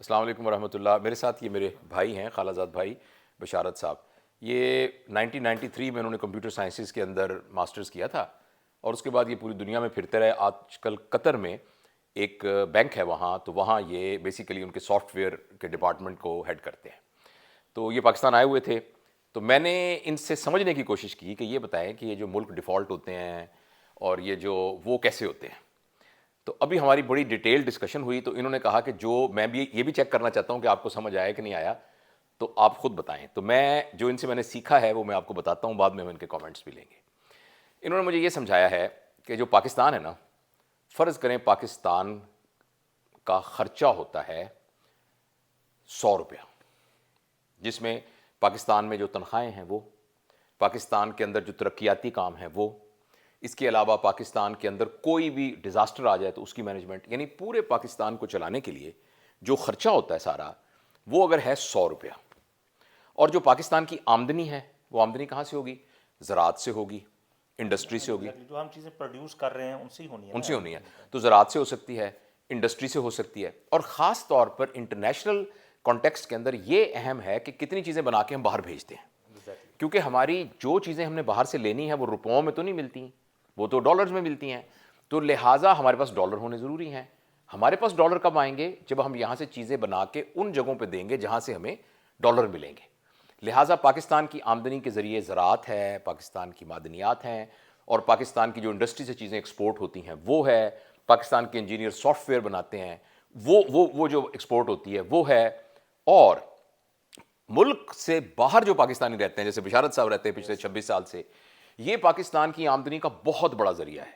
السلام علیکم ورحمۃ اللہ. میرے ساتھ یہ میرے بھائی ہیں خالہ زاد بھائی بشارت صاحب. یہ 1993 میں انہوں نے کمپیوٹر سائنسز کے اندر ماسٹرز کیا تھا اور اس کے بعد یہ پوری دنیا میں پھرتے رہے. آج کل قطر میں ایک بینک ہے وہاں، تو وہاں یہ بیسیکلی ان کے سافٹ ویئر کے ڈپارٹمنٹ کو ہیڈ کرتے ہیں. تو یہ پاکستان آئے ہوئے تھے، تو میں نے ان سے سمجھنے کی کوشش کی کہ یہ بتائیں کہ یہ جو ملک ڈیفالٹ ہوتے ہیں اور یہ جو وہ کیسے ہوتے ہیں. تو ابھی ہماری بڑی ڈیٹیل ڈسکشن ہوئی، تو انہوں نے کہا کہ جو میں بھی یہ بھی چیک کرنا چاہتا ہوں کہ آپ کو سمجھ آیا کہ نہیں آیا، تو آپ خود بتائیں. تو جو ان سے میں نے سیکھا ہے وہ میں آپ کو بتاتا ہوں، بعد میں ہم ان کے کامنٹس بھی لیں گے. انہوں نے مجھے یہ سمجھایا ہے کہ جو پاکستان ہے نا، فرض کریں پاکستان کا خرچہ ہوتا ہے 100 روپیہ، جس میں پاکستان میں جو تنخواہیں ہیں وہ، پاکستان کے اندر جو ترقیاتی کام ہیں وہ، اس کے علاوہ پاکستان کے اندر کوئی بھی ڈیزاسٹر آ جائے تو اس کی مینجمنٹ، یعنی پورے پاکستان کو چلانے کے لیے جو خرچہ ہوتا ہے سارا، وہ اگر ہے 100 روپیہ. اور جو پاکستان کی آمدنی ہے، وہ آمدنی کہاں سے ہوگی؟ زراعت سے ہوگی، انڈسٹری سے ہوگی. جو ہم چیزیں پروڈیوس کر رہے ہیں ان سے ہی ہونی ہے ان نا. سے ہونی ہے. تو زراعت سے ہو سکتی ہے، انڈسٹری سے ہو سکتی ہے، اور خاص طور پر انٹرنیشنل کانٹیکسٹ کے اندر یہ اہم ہے کہ کتنی چیزیں بنا کے ہم باہر بھیجتے ہیں. Exactly. کیونکہ ہماری جو چیزیں ہم نے باہر سے لینی ہیں وہ روپوں میں تو نہیں ملتی، وہ تو ڈالرز میں ملتی ہیں. تو لہٰذا ہمارے پاس ڈالر ہونے ضروری ہیں. ہمارے پاس ڈالر کب آئیں گے؟ جب ہم یہاں سے چیزیں بنا کے ان جگہوں پہ دیں گے جہاں سے ہمیں ڈالر ملیں گے. لہٰذا پاکستان کی آمدنی کے ذریعے زراعت ہے، پاکستان کی معدنیات ہیں، اور پاکستان کی جو انڈسٹری سے چیزیں ایکسپورٹ ہوتی ہیں وہ ہے، پاکستان کے انجینئر سافٹ ویئر بناتے ہیں وہ جو ایکسپورٹ ہوتی ہے وہ ہے. اور ملک سے باہر جو پاکستانی رہتے ہیں، جیسے بشارت صاحب رہتے ہیں پچھلے 26 سال سے، یہ پاکستان کی آمدنی کا بہت بڑا ذریعہ ہے.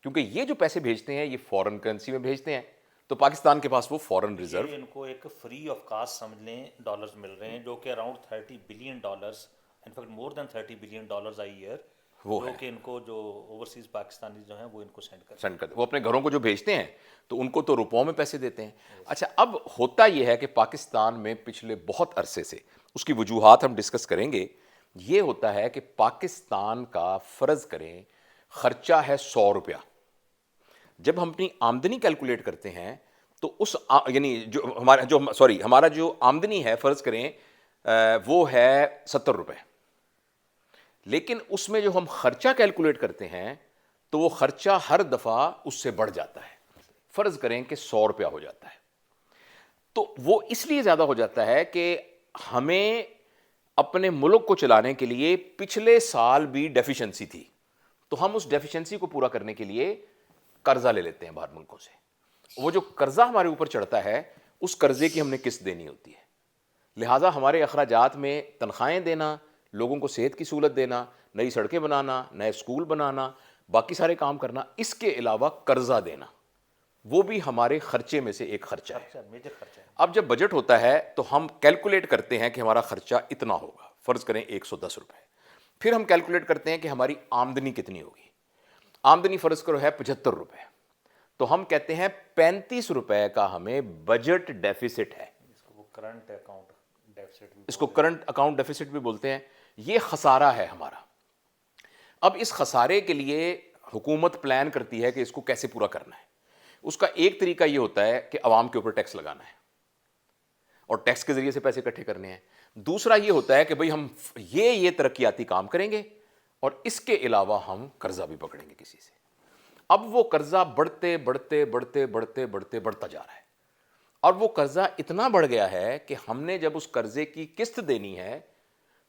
کیونکہ یہ جو پیسے بھیجتے ہیں یہ فورن کرنسی میں بھیجتے ہیں، تو پاکستان کے پاس وہ فورن ریزرو. یہ ان کو ایک فری آف کاسٹ سمجھ لیں، ڈالرز مل رہے ہیں جو کہ اراؤنڈ 30 بلین ڈالرز، انفیکٹ مور دین 30 بلین ڈالرز آئی ایئر، وہ جو ہے کہ ان کو جو اوورسیز پاکستانی جو ہیں وہ ان کو سینڈ کرتے سینڈ کرتے، وہ اپنے گھروں کو جو بھیجتے ہیں تو ان کو تو روپوں میں پیسے دیتے ہیں. اچھا، اب ہوتا یہ ہے کہ پاکستان میں پچھلے بہت عرصے سے، اس کی وجوہات ہم ڈسکس کریں گے، یہ ہوتا ہے کہ پاکستان کا فرض کریں خرچہ ہے 100 روپیہ. جب ہم اپنی آمدنی کیلکولیٹ کرتے ہیں تو یعنی ہمارا جو آمدنی ہے فرض کریں وہ ہے 70 روپے، لیکن اس میں جو ہم خرچہ کیلکولیٹ کرتے ہیں تو وہ خرچہ ہر دفعہ اس سے بڑھ جاتا ہے. فرض کریں کہ 100 روپیہ ہو جاتا ہے، تو وہ اس لیے زیادہ ہو جاتا ہے کہ ہمیں اپنے ملک کو چلانے کے لیے پچھلے سال بھی ڈیفیشنسی تھی، تو ہم اس ڈیفیشنسی کو پورا کرنے کے لیے قرضہ لے لیتے ہیں باہر ملکوں سے. وہ جو قرضہ ہمارے اوپر چڑھتا ہے اس قرضے کی ہم نے قسط دینی ہوتی ہے. لہٰذا ہمارے اخراجات میں تنخواہیں دینا، لوگوں کو صحت کی سہولت دینا، نئی سڑکیں بنانا، نئے اسکول بنانا، باقی سارے کام کرنا، اس کے علاوہ قرضہ دینا، وہ بھی ہمارے خرچے میں سے ایک خرچہ ہے. ہیں، میجر خرچہ ہے. اب جب بجٹ ہوتا ہے تو ہم کیلکولیٹ کرتے ہیں کہ ہمارا خرچہ اتنا ہوگا، فرض کریں 110 روپے. پھر ہم کیلکولیٹ کرتے ہیں کہ ہماری آمدنی کتنی ہوگی. آمدنی فرض کرو ہے 75 روپے، تو ہم کہتے ہیں 35 روپے کا ہمیں بجٹ ڈیفیسٹ ہے. اس کو وہ کرنٹ اکاؤنٹ ڈیفیسٹ بھی اس کو کرنٹ اکاؤنٹ ڈیفیسٹ بھی بولتے ہیں. یہ خسارہ ہے ہمارا. اب اس خسارے کے لیے حکومت پلان کرتی ہے کہ اس کو کیسے پورا کرنا ہے. اس کا ایک طریقہ یہ ہوتا ہے کہ عوام کے اوپر ٹیکس لگانا ہے اور ٹیکس کے ذریعے سے پیسے اکٹھے کرنے ہیں. دوسرا یہ ہوتا ہے کہ بھئی ہم یہ ترقیاتی کام کریں گے اور اس کے علاوہ ہم قرضہ بھی پکڑیں گے کسی سے. اب وہ قرضہ بڑھتے بڑھتے بڑھتے بڑھتے بڑھتے بڑھتا جا رہا ہے، اور وہ قرضہ اتنا بڑھ گیا ہے کہ ہم نے جب اس قرضے کی قسط دینی ہے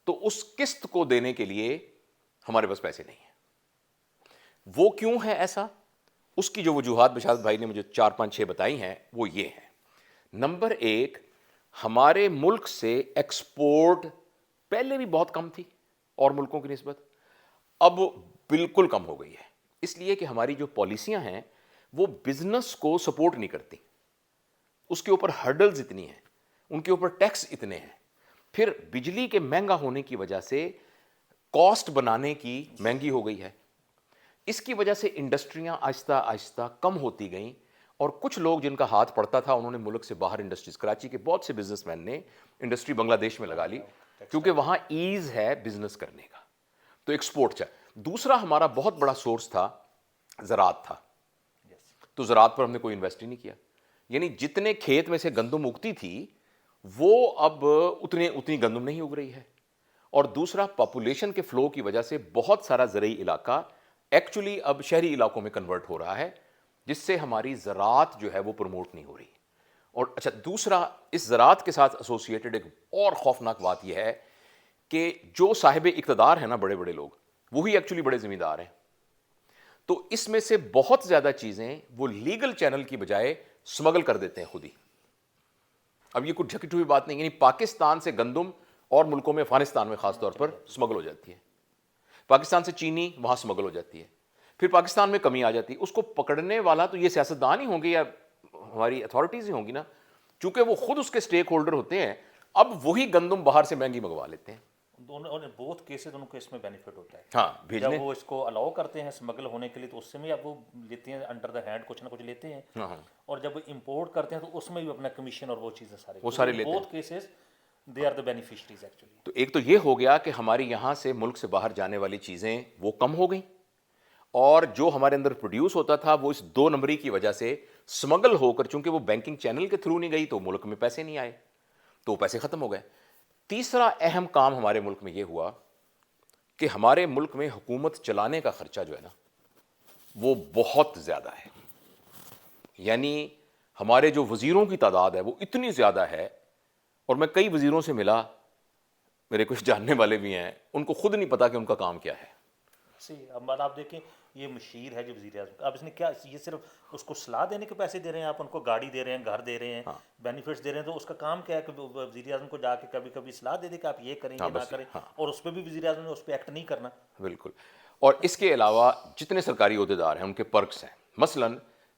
تو اس قسط کو دینے کے لیے ہمارے پاس پیسے نہیں ہیں. وہ کیوں ہے ایسا؟ اس کی جو وجوہات بشارت بھائی نے مجھے 4 5 6 بتائی ہیں وہ یہ ہیں. نمبر 1، ہمارے ملک سے ایکسپورٹ پہلے بھی بہت کم تھی اور ملکوں کی نسبت، اب بالکل کم ہو گئی ہے. اس لیے کہ ہماری جو پالیسیاں ہیں وہ بزنس کو سپورٹ نہیں کرتی. اس کے اوپر ہرڈلز اتنی ہیں، ان کے اوپر ٹیکس اتنے ہیں. پھر بجلی کے مہنگا ہونے کی وجہ سے کاسٹ بنانے کی مہنگی ہو گئی ہے. اس کی وجہ سے انڈسٹریاں آہستہ آہستہ کم ہوتی گئیں، اور کچھ لوگ جن کا ہاتھ پڑتا تھا انہوں نے ملک سے باہر انڈسٹریز، کراچی کے بہت سے بزنس مین نے انڈسٹری بنگلہ دیش میں لگا لی کیونکہ وہاں ایز ہے بزنس کرنے کا، تو ایکسپورٹ چاہ. دوسرا ہمارا بہت بڑا سورس تھا زراعت تھا، تو زراعت پر ہم نے کوئی انویسٹ ہی نہیں کیا. یعنی جتنے کھیت میں سے گندم اگتی تھی وہ اب اتنی گندم نہیں اگ رہی ہے. اور دوسرا پاپولیشن کے فلو کی وجہ سے بہت سارا زرعی علاقہ ایکچولی اب شہری علاقوں میں کنورٹ ہو رہا ہے, جس سے ہماری زراعت جو ہے وہ پروموٹ نہیں ہو رہی. اور اچھا دوسرا اس زراعت کے ساتھ ایسوسیٹڈ ایک اور خوفناک بات یہ ہے کہ جو صاحب اقتدار ہیں نا بڑے بڑے لوگ, وہی ایکچولی بڑے ذمہ دار ہیں. تو اس میں سے بہت زیادہ چیزیں وہ لیگل چینل کی بجائے سمگل کر دیتے ہیں خود ہی. اب یہ کوئی جھکی ہوئی بات نہیں, یعنی پاکستان سے گندم اور ملکوں میں افغانستان میں خاص طور پر سمگل ہو جاتی ہے, پاکستان سے چینی وہاں سمگل ہو جاتی ہے, پھر پاکستان میں کمی آ جاتی ہے. اس کو پکڑنے والا تو یہ سیاستدان ہی ہوں گے یا ہماری اتھارٹیز ہی ہوں گی نا, چونکہ وہ خود اس کے سٹیک ہولڈر ہوتے ہیں. اب وہی گندم باہر سے مہنگی منگوا لیتے ہیں. دونوں بہت کیسز ان کو اس میں بینیفٹ ہوتا ہے. ہاں جب بھیجنے, وہ اس کو الاؤ کرتے ہیں اسمگل ہونے کے لیے تو اس سے بھی اب وہ لیتے ہیں انڈر دا ہینڈ, کچھ نہ کچھ لیتے ہیں. اور جب وہ امپورٹ کرتے ہیں تو اس میں بھی اپنا کمیشن اور وہ چیزیں سارے لیتے ہیں. بہت cases they are the beneficiaries actually. تو ایک تو یہ ہو گیا کہ ہماری یہاں سے ملک سے باہر جانے والی چیزیں وہ کم ہو گئیں, اور جو ہمارے اندر پروڈیوس ہوتا تھا وہ اس 2 نمبری کی وجہ سے سمگل ہو کر, چونکہ وہ بینکنگ چینل کے تھرو نہیں گئی تو ملک میں پیسے نہیں آئے, تو وہ پیسے ختم ہو گئے. تیسرا اہم کام ہمارے ملک میں یہ ہوا کہ ہمارے ملک میں حکومت چلانے کا خرچہ جو ہے نا وہ بہت زیادہ ہے. یعنی ہمارے جو وزیروں کی تعداد ہے وہ اتنی زیادہ ہے, اور میں کئی وزیروں سے ملا, میرے کچھ جاننے والے بھی ہیں, ان کو خود نہیں پتا کہ ان کا کام کیا ہے. اب آپ دیکھیں یہ مشیر ہے جو وزیر اعظم, اب اس نے کیا, یہ صرف اس کو صلاح دینے کے پیسے دے رہے ہیں, آپ ان کو گاڑی دے رہے ہیں, گھر دے رہے ہیں, بینیفٹس دے رہے ہیں, تو اس کا کام کیا ہے کہ وزیر اعظم کو جا کے کبھی کبھی صلاح دے دے کہ آپ یہ کریں یہ نہ کریں, اور اس پہ بھی وزیر اعظم نے اس پہ ایکٹ نہیں کرنا. بالکل. اور اس کے علاوہ جتنے سرکاری عہدیدار ہیں ان کے پرکس ہیں. مثلا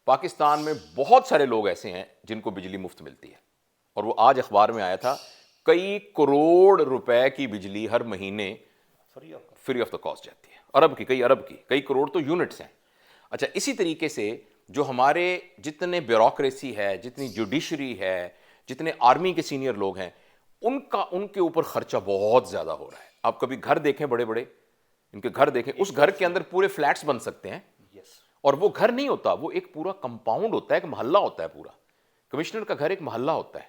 پاکستان میں بہت سارے لوگ ایسے ہیں جن کو بجلی مفت ملتی ہے, اور وہ آج اخبار میں آیا تھا کئی کروڑ روپے کی بجلی ہر مہینے فری آف دا کاسٹ جاتی ہے. ارب کی, کئی کروڑ تو یونٹس ہیں. اچھا اسی طریقے سے جو ہمارے جتنے بیوروکریسی ہے, جتنی جوڈیشری ہے, جتنے آرمی کے سینئر لوگ ہیں, ان کے اوپر خرچہ بہت زیادہ ہو رہا ہے. آپ کبھی گھر دیکھیں, بڑے بڑے ان کے گھر دیکھیں, اس گھر کے اندر پورے فلیٹس بن سکتے ہیں, اور وہ گھر نہیں ہوتا, وہ ایک پورا کمپاؤنڈ ہوتا ہے, ایک محلہ ہوتا ہے پورا. کمشنر کا گھر ایک محلہ ہوتا ہے,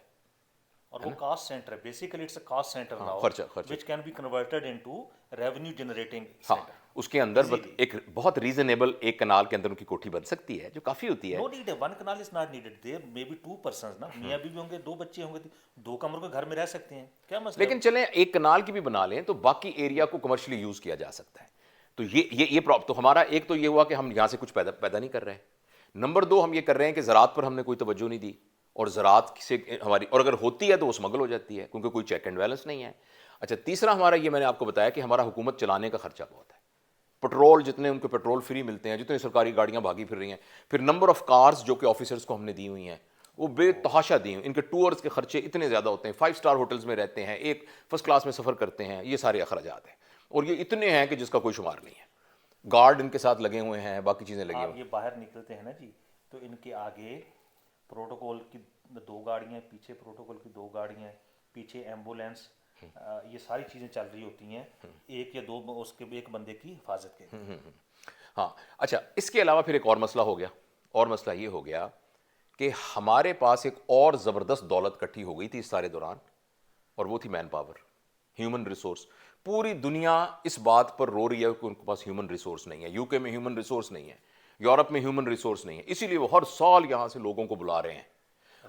اور وہ کاسٹ سینٹر ہے, basically it's a cost centre now خرچہ which can be converted into revenue generating ہاں center. اس کے اندر ایک بہت ریزنیبل ایک کنال کے اندر ان کی کوٹھی بن سکتی ہے جو کافی ہوتی ہے. No need, one canal is not needed. There may be 2 persons نا, میاں بیوی ہوں گے, 2 بچے ہوں گے, 2 کمروں کے گھر میں رہ سکتے ہیں, کیا مسئلہ. لیکن چلیں ایک کنال کی بھی بنا لیں تو باقی ایریا کو کمرشلی یوز کیا جا سکتا ہے. تو یہ تو ہمارا ایک تو یہ ہوا کہ ہم یہاں سے کچھ پیدا نہیں کر رہے ہیں. نمبر 2 ہم یہ کر رہے ہیں کہ زراعت پر ہم نے کوئی توجہ نہیں دی, اور زراعت سے ہماری, اور اگر ہوتی ہے تو وہ اسمگل ہو جاتی ہے کیونکہ کوئی چیک اینڈ بیلنس نہیں ہے. اچھا تیسرا ہمارا یہ میں نے آپ کو بتایا کہ ہمارا حکومت چلانے کا خرچہ بہت ہے. پٹرول جتنے ان کو پیٹرول فری ملتے ہیں, جتنے سرکاری گاڑیاں بھاگی پھر رہی ہیں, پھر نمبر آف کارز جو کہ آفیسرز کو ہم نے دی ہوئی ہیں وہ بے تحاشا دی ہیں. ان کے ٹورز کے خرچے اتنے زیادہ ہوتے ہیں, 5 اسٹار ہوٹلز میں رہتے ہیں, ایک فرسٹ کلاس میں سفر کرتے ہیں, یہ سارے اخراجات ہیں, اور یہ اتنے ہیں کہ جس کا کوئی شمار نہیں ہے. گارڈ ان کے ساتھ لگے ہوئے ہیں, باقی چیزیں لگی ہوئی ہیں. یہ باہر نکلتے ہیں نا جی, تو ان کے آگے پروٹوکول کی 2 گاڑیاں, پیچھے پروٹوکول کی 2 گاڑیاں, پیچھے ایمبولینس, یہ ساری چیزیں چل رہی ہوتی ہیں, 1 یا 2 اس کے ایک بندے کی حفاظت کے. ہاں اچھا اس کے علاوہ پھر ایک اور مسئلہ ہو گیا, اور مسئلہ یہ ہو گیا کہ ہمارے پاس ایک اور زبردست دولت کٹھی ہو گئی تھی اس سارے دوران, اور وہ تھی مین پاور, ہیومن ریسورس. پوری دنیا اس بات پر رو رہی ہے کہ ان کے پاس ہیومن ریسورس نہیں ہے. یو کے میں ہیومن ریسورس نہیں ہے, یورپ میں ہیومن ریسورس نہیں ہے, اسی لیے وہ ہر سال یہاں سے لوگوں کو بلا رہے ہیں.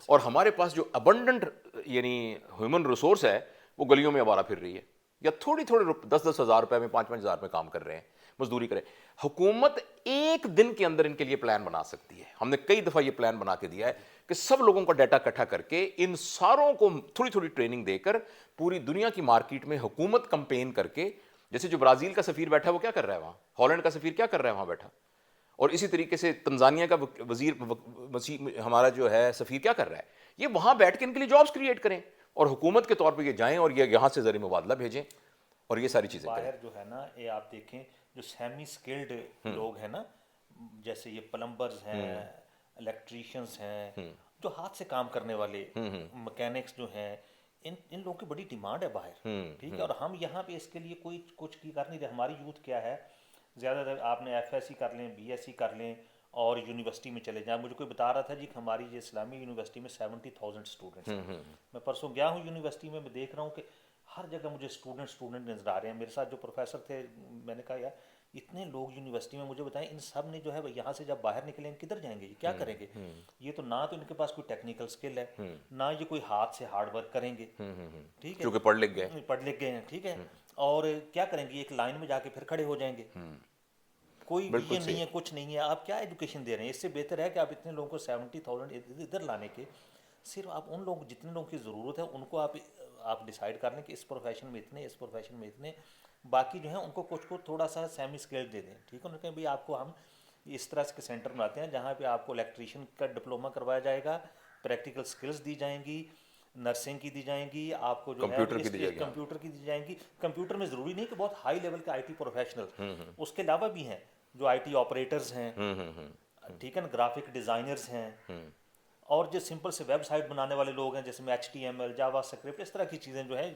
اور ہمارے پاس جو ابنڈنٹ یعنی ہیومن ریسورس ہے وہ گلیوں میں آوارہ پھر رہی ہے, یا تھوڑی 10 ہزار روپے میں 5 ہزار میں کام کر رہے ہیں, مزدوری کریں. حکومت ایک دن کے اندر ان کے لیے پلان بنا سکتی ہے. ہم نے کئی دفعہ یہ پلان بنا کے دیا ہے کہ سب لوگوں کا ڈیٹا اکٹھا کر کے ان ساروں کو تھوڑی ٹریننگ دے کر پوری دنیا کی مارکیٹ میں حکومت کمپین کر کے, جیسے جو برازیل کا سفیر بیٹھا ہے وہ کیا کر رہا ہے وہاں, ہالینڈ کا سفیر کیا کر رہا ہے وہاں بیٹھا, اور اسی طریقے سے تنزانیہ کا ہمارا جو ہے سفیر کیا کر رہا ہے, یہ وہاں بیٹھ کے ان کے لیے جابس کریٹ کریں, اور حکومت کے طور پہ یہ جائیں اور یہ یہاں سے زرعی مبادلہ بھیجیں, اور یہ ساری چیزیں کریں. باہر جو ہے نا, یہ آپ دیکھیں جو سیمی اسکلڈ لوگ ہیں نا, جیسے یہ پلمبرز ہیں, الیکٹریشینس ہیں, جو ہاتھ سے کام کرنے والے مکینکس جو ہیں, ان لوگوں کی بڑی ڈیمانڈ ہے باہر, ٹھیک ہے. اور ہم یہاں پہ اس کے لیے کوئی کچھ کر نہیں رہے. ہماری یوتھ کیا ہے, زیادہ تر آپ نے ایف ایس سی کر لیں, بی ایس سی کر لیں, اور یونیورسٹی میں چلے جائیں. مجھے کوئی بتا رہا تھا جی کہ ہماری یہ اسلامی یونیورسٹی میں 70,000 اسٹوڈنٹس ہیں. میں پرسوں گیا ہوں یونیورسٹی میں دیکھ رہا ہوں کہ ہر جگہ مجھے اسٹوڈنٹ نظر آ رہے ہیں. میرے ساتھ جو پروفیسر تھے, میں نے کہا یار اتنے لوگ یونیورسٹی میں, مجھے بتائیں ان سب نے جو ہے یہاں سے جب باہر نکلیں کدھر جائیں گے, کیا کریں گے؟ یہ تو نہ تو ان کے پاس کوئی ٹیکنیکل اسکل ہے, نہ یہ کوئی ہاتھ سے ہارڈ ورک کریں گے, ٹھیک ہے, کیونکہ پڑھ لکھ گئے. پڑھ لکھ گئے ہیں, ٹھیک ہے, اور کیا کریں گے؟ ایک لائن میں جا کے پھر کھڑے ہو جائیں گے. کوئی ویژن نہیں ہے, کچھ نہیں ہے. آپ کیا ایجوکیشن دے رہے ہیں؟ اس سے بہتر ہے کہ آپ اتنے لوگوں کو 70,000 ادھر لانے کے صرف آپ ان لوگ, جتنے لوگوں کی ضرورت ہے ان کو آپ ڈیسائیڈ کر لیں کہ اس پروفیشن میں اتنے, اس پروفیشن میں اتنے, باقی جو ہیں ان کو کچھ کو تھوڑا سا سیمی اسکل دے دیں, ٹھیک ہے. کہ بھائی آپ کو ہم اس طرح کے سینٹر بناتے ہیں جہاں پہ آپ کو الیکٹریشین کا ڈپلوما کروایا جائے گا, پریکٹیکل اسکلز دی جائیں گی, نرسنگ کی دی جائیں گی, آپ کو جو ہے کمپیوٹر کی دی جائیں گی. کمپیوٹر میں ضروری نہیں کہ بہت ہائی لیول کے آئی ٹی پروفیشنل, اس کے علاوہ بھی ہیں جو آئی ٹی آپریٹرز ہیں, ٹھیک ہے نا, گرافک ڈیزائنرز ہیں, اور جو سمپل سے ویب سائٹ بنانے والے لوگ ہیں جیسے میں HTML, جاوا اسکرپٹ, اس طرح کی چیزیں جو ہیں.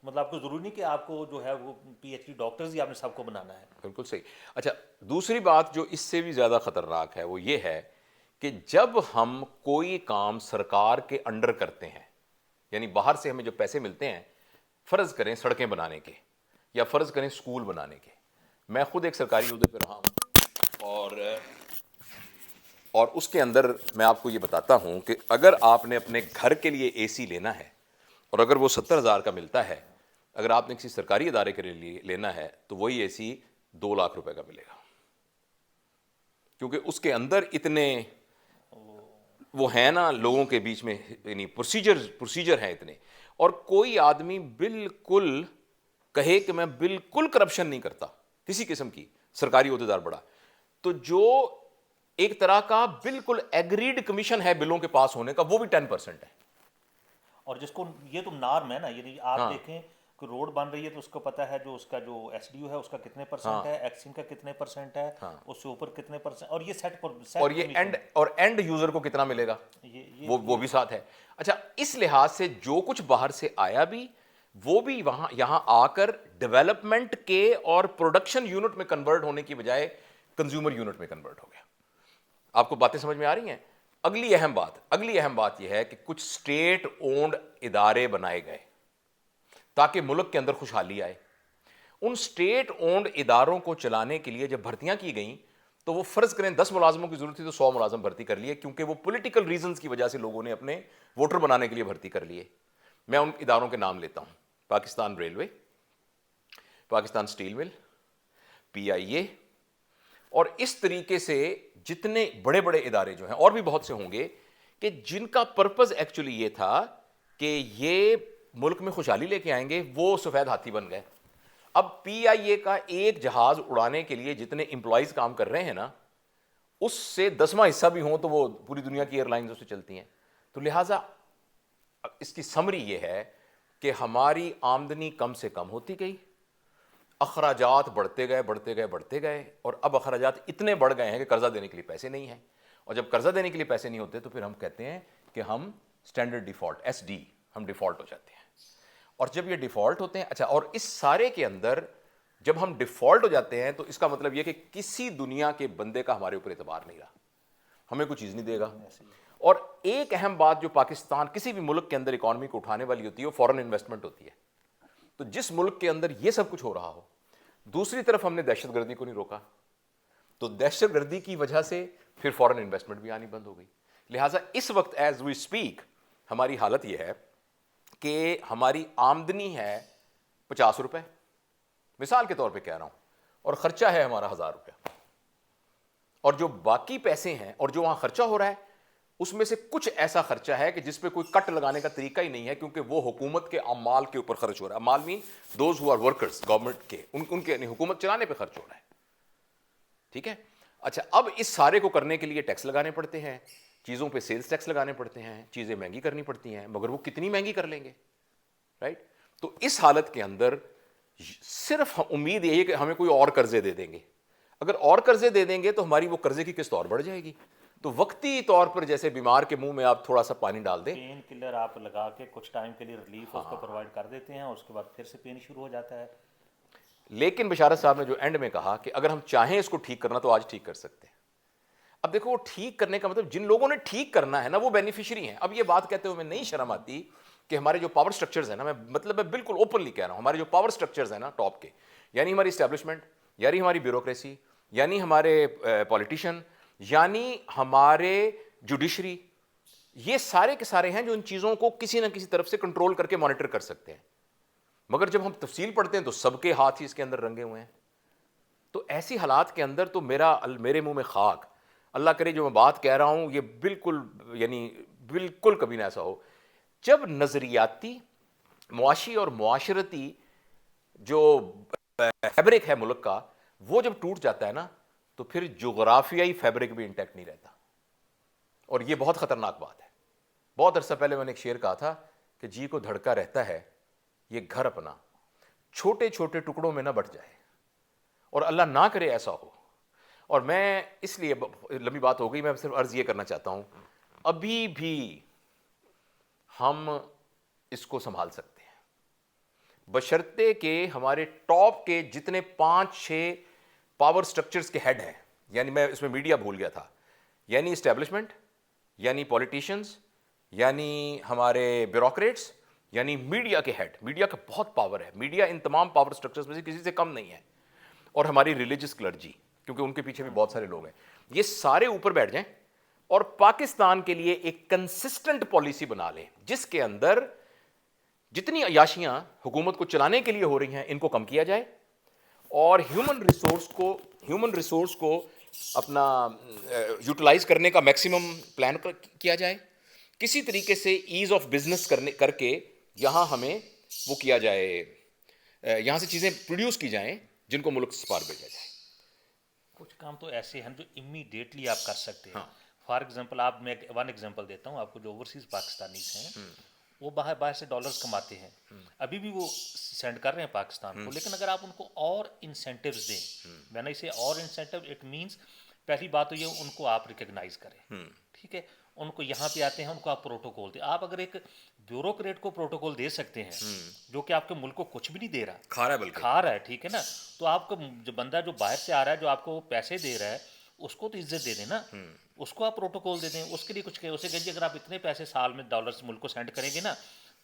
مطلب آپ کو ضروری نہیں کہ آپ کو جو ہے وہ PhD ڈاکٹرز ہی آپ نے سب کو بنانا ہے. بالکل صحیح. اچھا, دوسری بات جو اس سے بھی زیادہ خطرناک ہے وہ یہ ہے کہ جب ہم کوئی کام سرکار کے انڈر کرتے ہیں, یعنی باہر سے ہمیں جو پیسے ملتے ہیں, فرض کریں سڑکیں بنانے کے یا فرض کریں سکول بنانے کے. میں خود ایک سرکاری عہدے پہ رہا ہوں, اور اس کے اندر میں آپ کو یہ بتاتا ہوں کہ اگر آپ نے اپنے گھر کے لیے AC لینا ہے اور اگر وہ 70,000 کا ملتا ہے, اگر آپ نے کسی سرکاری ادارے کے لیے لینا ہے تو وہی AC 2 لاکھ روپے کا ملے گا, کیونکہ اس کے اندر اتنے وہ ہیں نا لوگوں کے بیچ میں, یعنی پروسیجر ہیں اتنے. اور کوئی آدمی بالکل کہے کہ میں بالکل کرپشن نہیں کرتا کسی قسم کی, سرکاری عہدیدار بڑا, تو جو ایک طرح کا بالکل ایگریڈ کمیشن ہے بلوں کے پاس ہونے کا, وہ بھی 10% ہے. اور جس کو یہ تو نارم ہے نا, یعنی آپ دیکھیں کہ روڈ بن رہی ہے تو اس کو پتہ ہے جو اس کا جو SDO ہے اس کا کتنے پرسنٹ ہے, ایکسن کا کتنے پرسنٹ ہے, اس سے اوپر کتنے پرسنٹ, اور یہ سیٹ پر اور یہ اینڈ یوزر کو کتنا ملے گا وہ بھی ساتھ ہے. اچھا, اس لحاظ سے جو کچھ باہر سے آیا بھی وہ بھی یہاں آ کر ڈیولپمنٹ کے اور پروڈکشن یونٹ میں کنورٹ ہونے کی بجائے کنزیومر یونٹ میں کنورٹ ہو گیا. آپ کو باتیں سمجھ میں آ رہی ہیں؟ اگلی اہم بات یہ ہے کہ کچھ اسٹیٹ اونڈ ادارے بنائے گئے تاکہ ملک کے اندر خوشحالی آئے. ان اسٹیٹ اونڈ اداروں کو چلانے کے لیے جب بھرتیاں کی گئیں تو وہ فرض کریں 10 ملازموں کی ضرورت تھی تو 100 ملازم بھرتی کر لیے, کیونکہ وہ پولیٹیکل ریزنز کی وجہ سے لوگوں نے اپنے ووٹر بنانے کے لیے بھرتی کر لیے. میں ان اداروں کے نام لیتا ہوں: Pakistan railway, Pakistan steel mill, PIA, اور اس طریقے سے جتنے بڑے بڑے ادارے جو ہیں, اور بھی بہت سے ہوں گے, کہ جن کا پرپز ایکچولی یہ تھا کہ یہ ملک میں خوشحالی لے کے آئیں گے, وہ سفید ہاتھی بن گئے. اب PIA کا ایک جہاز اڑانے کے لیے جتنے امپلائیز کام کر رہے ہیں نا, اس سے 10واں حصہ بھی ہوں تو وہ پوری دنیا کی ایئر لائنز سے چلتی ہیں. تو لہٰذا اس کی سمری یہ ہے کہ ہماری آمدنی کم سے کم ہوتی گئی, اخراجات بڑھتے گئے, اور اب اخراجات اتنے بڑھ گئے ہیں کہ قرضہ دینے کے لیے پیسے نہیں ہیں. اور جب قرضہ دینے کے لیے پیسے نہیں ہوتے تو پھر ہم کہتے ہیں کہ ہم اسٹینڈرڈ ڈیفالٹ, SD, ہم ڈیفالٹ ہو جاتے ہیں. اور جب یہ ڈیفالٹ ہوتے ہیں, اچھا, اور اس سارے کے اندر جب ہم ڈیفالٹ ہو جاتے ہیں تو اس کا مطلب یہ کہ کسی دنیا کے بندے کا ہمارے اوپر اعتبار نہیں رہا, ہمیں کوئی چیز نہیں دے گا. اور ایک اہم بات جو پاکستان کسی بھی ملک کے اندر اکانومی کو اٹھانے والی ہوتی ہے وہ فورن انویسٹمنٹ ہوتی ہے. تو جس ملک کے اندر یہ سب کچھ ہو رہا ہو, دوسری طرف ہم نے دہشت گردی کو نہیں روکا, تو دہشت گردی کی وجہ سے پھر فورن انویسٹمنٹ بھی آنی بند ہو گئی. لہٰذا اس وقت ایز وی اسپیک ہماری حالت یہ ہے کہ ہماری آمدنی ہے 50 روپے, مثال کے طور پہ کہہ رہا ہوں, اور خرچہ ہے ہمارا 1000 روپے. اور جو باقی پیسے ہیں اور جو وہاں خرچہ ہو رہا ہے اس میں سے کچھ ایسا خرچہ ہے کہ جس پہ کوئی کٹ لگانے کا طریقہ ہی نہیں ہے, کیونکہ وہ حکومت کے اعمال کے اوپر خرچ ہو رہا ہے. اعمال مین those who are workers, government کے, ان کے حکومت چلانے پہ خرچ ہو رہا ہے. ٹھیک ہے. اچھا, اب اس سارے کو کرنے کے لیے ٹیکس لگانے پڑتے ہیں, چیزوں پہ سیلز ٹیکس لگانے پڑتے ہیں, چیزیں مہنگی کرنی پڑتی ہیں, مگر وہ کتنی مہنگی کر لیں گے, رائٹ. تو اس حالت کے اندر صرف امید یہی ہے کہ ہمیں کوئی اور قرضے دے دیں گے. اگر اور قرضے دے دیں گے تو ہماری وہ قرضے کی قسط اور بڑھ جائے گی. تو وقتی طور پر جیسے بیمار کے منہ میں آپ تھوڑا سا پانی ڈال دیں, پین کلر آپ لگا کے کچھ ٹائم کے لیے ریلیف اس کو پرووائڈ کر دیتے ہیں, اور اس کے بعد پھر سے پین شروع ہو جاتا ہے. لیکن بشارت صاحب نے جو اینڈ میں کہا کہ اگر ہم چاہیں اس کو ٹھیک کرنا تو آج ٹھیک کر سکتے ہیں. اب دیکھو وہ ٹھیک کرنے کا مطلب جن لوگوں نے ٹھیک کرنا ہے نا وہ بینیفیشری ہیں. اب یہ بات کہتے ہوئے میں نہیں شرم آتی کہ ہمارے جو پاور سٹرکچرز ہیں نا, میں بالکل اوپنلی کہہ رہا ہوں, ہمارے جو پاور سٹرکچرز ہیں نا ٹاپ کے, یعنی ہماری اسٹیبلشمنٹ, یعنی ہماری بیوروکریسی, یعنی ہمارے پولیٹیشین, یعنی ہمارے جوڈیشری, یہ سارے کے سارے ہیں جو ان چیزوں کو کسی نہ کسی طرف سے کنٹرول کر کے مانیٹر کر سکتے ہیں. مگر جب ہم تفصیل پڑھتے ہیں تو سب کے ہاتھ ہی اس کے اندر رنگے ہوئے ہیں. تو ایسی حالات کے اندر تو میرے منہ میں خاک, اللہ کرے جو میں بات کہہ رہا ہوں یہ بالکل یعنی بالکل کبھی نہ ایسا ہو. جب نظریاتی, معاشی اور معاشرتی جو فیبرک ہے ملک کا وہ جب ٹوٹ جاتا ہے نا تو پھر جغرافیائی فیبرک بھی انٹیکٹ نہیں رہتا, اور یہ بہت خطرناک بات ہے. بہت عرصہ پہلے میں نے ایک شعر کہا تھا کہ جی کو دھڑکا رہتا ہے یہ گھر اپنا, چھوٹے چھوٹے ٹکڑوں میں نہ بٹ جائے, اور اللہ نہ کرے ایسا ہو. اور میں اس لیے, لمبی بات ہو گئی, میں صرف عرض یہ کرنا چاہتا ہوں, ابھی بھی ہم اس کو سنبھال سکتے ہیں بشرطے کہ ہمارے ٹاپ کے جتنے 5-6 پاور سٹرکچرز کے ہیڈ ہیں, یعنی میں اس میں میڈیا بھول گیا تھا, یعنی اسٹیبلشمنٹ, یعنی پولیٹیشینز, یعنی ہمارے بیوروکریٹس, یعنی میڈیا کے ہیڈ. میڈیا کا بہت پاور ہے, میڈیا ان تمام پاور سٹرکچرز میں سے کسی سے کم نہیں ہے, اور ہماری ریلیجس کلرجی, کیونکہ ان کے پیچھے بھی بہت سارے لوگ ہیں. یہ سارے اوپر بیٹھ جائیں اور پاکستان کے لیے ایک کنسسٹنٹ پالیسی بنا لیں جس کے اندر جتنی عیاشیاں حکومت کو چلانے کے لیے ہو رہی ہیں ان کو کم کیا جائے, اور ہیومن ریسورس کو اپنا یوٹیلائز کرنے کا میکسیمم پلان کیا جائے. کسی طریقے سے ایز آف بزنس کر کے یہاں ہمیں وہ کیا جائے, یہاں سے چیزیں پروڈیوس کی جائیں جن کو ملک سے پار بھیجا جائے. کچھ کام تو ایسے ہیں جو امیڈیٹلی آپ کر سکتے ہیں. فار ایگزامپل آپ, میں ون ایگزامپل دیتا ہوں آپ کو, جو اوورسیز پاکستانیز ہیں وہ باہر سے ڈالرز کماتے ہیں, ابھی بھی وہ سینڈ کر رہے ہیں پاکستان کو, لیکن اگر آپ ان کو اور انسینٹیوز دیں, میں نے اسے اور انسینٹیو, اٹ مینس پہلی بات تو یہ ان کو آپ ریکگنائز کریں, ٹھیک ہے, ان کو یہاں پہ آتے ہیں ان کو آپ پروٹوکول دیں. آپ اگر ایک بیوروکریٹ کو پروٹوکول دے سکتے ہیں جو کہ آپ کے ملک کو کچھ بھی نہیں دے رہا, کھا رہا ہے, ٹھیک ہے نا, تو آپ کو جو بندہ جو باہر سے آ رہا ہے جو آپ کو پیسے دے رہا ہے اس کو تو عزت دے دیں نا, اس کو آپ پروٹوکول دے دیں, اس کے لیے کچھ اسے کہیں اگر آپ اتنے پیسے سال میں ڈالرز ملک کو سینڈ کریں گے نا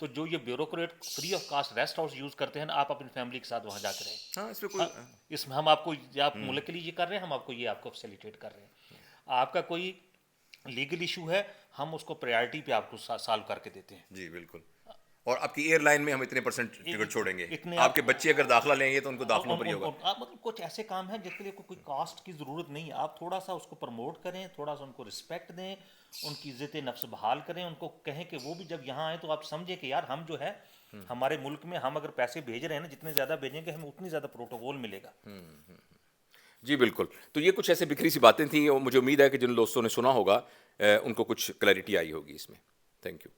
تو جو یہ bureaucrat free of cost rest house use کرتے ہیں نا, آپ اپنی فیملی کے ساتھ وہاں جا کے رہیں. اس میں ہم آپ کو, آپ ملک کے لیے یہ کر رہے ہیں, ہم آپ کو یہ آپ کو فیسیلیٹیٹ کر رہے ہیں. آپ کا کوئی لیگل ایشو ہے ہم اس کو پریارٹی پہ آپ کو سالو کر کے دیتے ہیں. جی بالکل. اور آپ کی ایئر لائن میں ہم اتنے پرسنٹ ٹکٹ چھوڑیں گے, آپ کے بچے اگر داخلہ لیں گے تو ان کو داخلوں پر ہی ہوگا. مطلب کچھ ایسے کام ہیں جس کے لیے کوئی کاسٹ کی ضرورت نہیں ہے, آپ تھوڑا سا اس کو پروموٹ کریں, تھوڑا سا ان کو رسپیکٹ دیں, ان کی عزت نفس بحال کریں, ان کو کہیں کہ وہ بھی جب یہاں آئیں تو آپ سمجھیں کہ یار ہم جو ہے ہمارے ملک میں ہم اگر پیسے بھیج رہے ہیں نا, جتنے زیادہ بھیجیں گے ہمیں اتنی زیادہ پروٹوکول ملے گا. جی بالکل. تو یہ کچھ ایسے بکھری سی باتیں تھیں, اور مجھے امید ہے کہ جن دوستوں نے سنا ہوگا ان کو کچھ کلیئرٹی آئی ہوگی اس میں. Thank you.